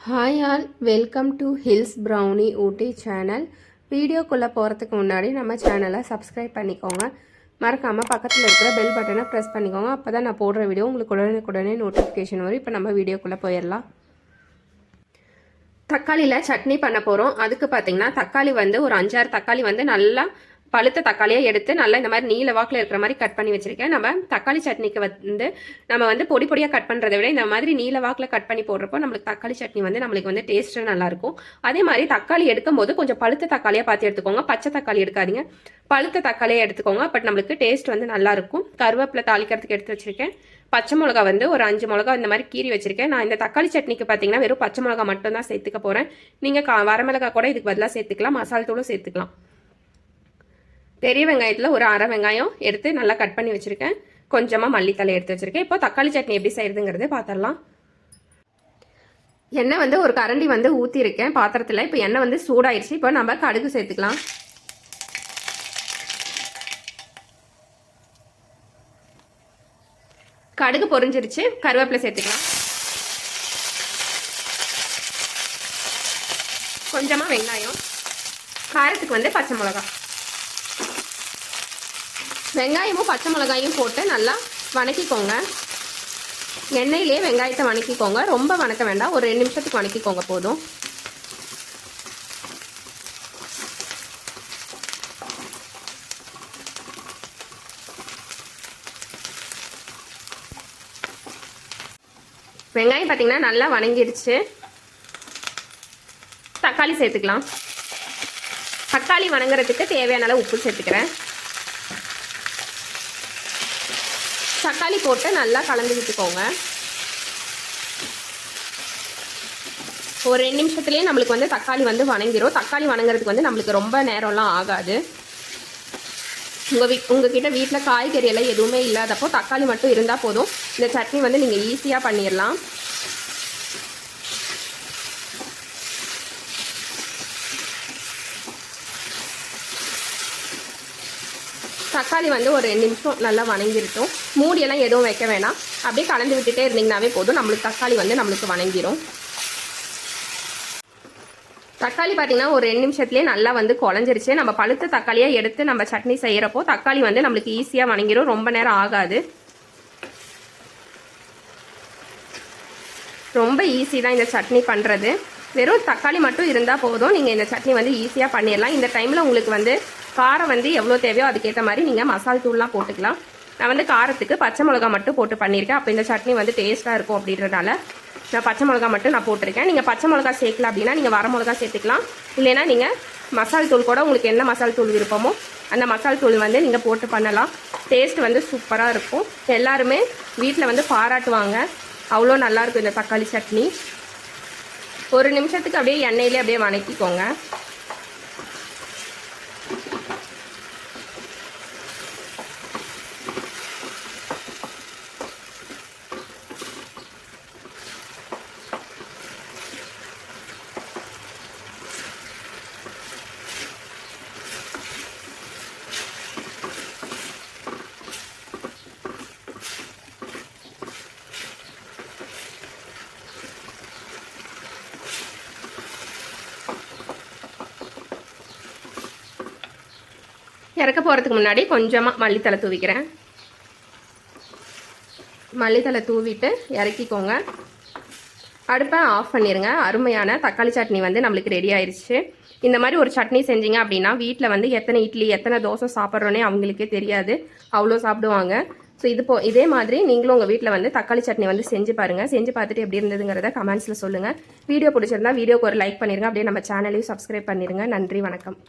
Hi all, welcome to hills brownie Ooty channel. வீடியோக்குள்ளே போகிறதுக்கு முன்னாடி நம்ம சேனலை சப்ஸ்கிரைப் பண்ணிக்கோங்க. மறக்காமல் பக்கத்தில் இருக்கிற பெல் பட்டனை ப்ரெஸ் பண்ணிக்கோங்க. அப்போ தான் நான் போடுற வீடியோ உங்களுக்கு உடனே நோட்டிஃபிகேஷன் வரும். இப்போ நம்ம வீடியோக்குள்ளே போயிடலாம். தக்காளியில் சட்னி பண்ண போகிறோம். அதுக்கு பார்த்தீங்கன்னா தக்காளி ஒரு 5-6 தக்காளி நல்லா பழுத்த தக்காளியை எடுத்து நல்லா இந்த மாதிரி நீல வாக்கில் இருக்கிற மாதிரி கட் பண்ணி வச்சிருக்கேன். நம்ம தக்காளி சட்னிக்கு நம்ம பொடி பொடியாக கட் பண்ணுறதை விட இந்த மாதிரி நீல வாக்கில் கட் பண்ணி போடுறப்போ நம்மளுக்கு தக்காளி சட்னி நம்மளுக்கு டேஸ்ட்டு நல்லாயிருக்கும். அதே மாதிரி தக்காளி எடுக்கும் போது கொஞ்சம் பழுத்த தக்காளியாக பார்த்து எடுத்துக்கோங்க. பச்சை தக்காளி எடுக்காதீங்க, பழுத்த தக்காளியை எடுத்துக்கோங்க. பட் நம்மளுக்கு டேஸ்ட் நல்லாயிருக்கும். கருவேப்பிலை தாளிக்கிறதுக்கு எடுத்து வச்சிருக்கேன். பச்சை மிளகா ஒரு 5 மிளகா இந்த மாதிரி கீறி வச்சிருக்கேன். நான் இந்த தக்காளி சட்னிக்கு பார்த்தீங்கன்னா வெறும் பச்சை மிளகா மட்டும் தான் சேர்த்துக்க போகிறேன். நீங்கள் வரமிளகா கூட இதுக்கு பதிலாக சேர்த்துக்கலாம், மசாலா தூளும் சேர்த்துக்கலாம். பெரிய வெங்காயத்தில் ஒரு அரை வெங்காயம் எடுத்து நல்லா கட் பண்ணி வச்சுருக்கேன். கொஞ்சமாக மல்லித்தலை எடுத்து வச்சுருக்கேன். இப்போ தக்காளி சட்னி எப்படி செய்யுதுங்கிறது பார்த்துடலாம். எண்ணெய் ஒரு கரண்டி ஊற்றிருக்கேன் பாத்திரத்தில். இப்போ எண்ணெய் சூடாயிருச்சு. இப்போ நம்ம கடுகு சேர்த்துக்கலாம். கடுகு பொரிஞ்சிருச்சு. கருவேப்பிலை சேர்த்துக்கலாம். கொஞ்சமாக வெங்காயம், காரத்துக்கு பச்சை மிளகா. வெங்காயமும் பச்சை மிளகாயும் போட்டு நல்லா வணக்கிக்கோங்க. எண்ணெயிலே வெங்காயத்தை வணக்கிக்கோங்க. ரொம்ப வணக்க வேண்டாம், ஒரு 2 நிமிஷத்துக்கு வணக்கிக்கோங்க போதும். வெங்காயம் பார்த்தீங்கன்னா நல்லா வணங்கிடுச்சு. தக்காளி சேர்த்துக்கலாம். தக்காளி வணங்குறதுக்கு தேவையான அளவு உப்பு சேர்த்துக்கிறேன். தக்காளி போட்டு நல்லா கலந்து விட்டுக்கோங்க. ஒரு 2 நிமிஷத்துலேயே நம்மளுக்கு தக்காளி வணங்கிரும். தக்காளி வணங்குறதுக்கு நம்மளுக்கு ரொம்ப நேரம்லாம் ஆகாது. உங்ககிட்ட வீட்டில் காய்கறி எல்லாம் எதுவுமே இல்லாதப்போ தக்காளி மட்டும் இருந்தால் போதும். இந்த சட்னி நீங்கள் ஈஸியாக பண்ணிடலாம். தக்காளி ஒரு 2 நிமிஷம் நல்லா வணங்கிருட்டும். மூடியெல்லாம் எதுவும் வைக்க வேணாம், அப்படியே கலந்து விட்டுட்டே இருந்தீங்கன்னாவே போதும். நம்மளுக்கு தக்காளி நம்மளுக்கு வணங்கிரும். தக்காளி பார்த்தீங்கன்னா ஒரு 2 நிமிஷத்துலேயே நல்லா குழஞ்சிருச்சு. நம்ம பழுத்த தக்காளியாக எடுத்து நம்ம சட்னி செய்கிறப்போ தக்காளி நம்மளுக்கு ஈஸியாக வணங்கிரும். ரொம்ப நேரம் ஆகாது. ரொம்ப ஈஸி தான் இந்த சட்னி பண்ணுறது. வெறும் தக்காளி மட்டும் இருந்தால் போதும். நீங்கள் இந்த சட்னி ஈஸியாக பண்ணிடலாம். இந்த டைமில் உங்களுக்கு காரம் எவ்வளோ தேவையோ அதுக்கேற்ற மாதிரி நீங்கள் மசாலா தூள்லாம் போட்டுக்கலாம். நான் காரத்துக்கு பச்சை மிளகா மட்டும் போட்டு பண்ணியிருக்கேன். அப்போ இந்த சட்னி டேஸ்ட்டாக இருக்கும் அப்படின்றதால நான் பச்சை மிளகா மட்டும் நான் போட்டிருக்கேன். நீங்கள் பச்சை மிளகா சேர்க்கல அப்படின்னா நீங்கள் வர மிளகா சேர்த்துக்கலாம். இல்லைன்னா நீங்கள் மசாலா தூள் கூட உங்களுக்கு என்ன மசாலா தூள் விருப்பமோ அந்த மசாலா தூள் நீங்கள் போட்டு பண்ணலாம். டேஸ்ட் சூப்பராக இருக்கும். எல்லாருமே வீட்டில் பாராட்டுவாங்க. அவ்வளோ நல்லாயிருக்கும் இந்த தக்காளி சட்னி. ஒரு நிமிஷத்துக்கு அப்படியே எண்ணெயிலே அப்படியே வணக்கிக்கோங்க. இறக்க போகிறதுக்கு முன்னாடி கொஞ்சமாக மல்லித்தலை தூவிக்கிறேன். மல்லித்தலை தூவிட்டு இறக்கிக்கோங்க. அடுப்பை ஆஃப் பண்ணிடுங்க. அருமையான தக்காளி சட்னி நம்மளுக்கு ரெடி ஆயிடுச்சு. இந்த மாதிரி ஒரு சட்னி செஞ்சீங்க அப்படின்னா வீட்டில் எத்தனை இட்லி எத்தனை தோசை சாப்பிட்றோன்னே அவங்களுக்கே தெரியாது, அவ்வளோ சாப்பிடுவாங்க. ஸோ இதே மாதிரி நீங்களும் உங்கள் வீட்டில் தக்காளி சட்னி செஞ்சு பாருங்கள். செஞ்சு பார்த்துட்டு எப்படி இருந்ததுங்கிறத கமெண்ட்ஸில் சொல்லுங்கள். வீடியோ பிடிச்சிருந்தா வீடியோக்கு ஒரு லைக் பண்ணிடுங்க. அப்படியே நம்ம சேனலையும் சப்ஸ்கிரைப் பண்ணிடுங்க. நன்றி, வணக்கம்.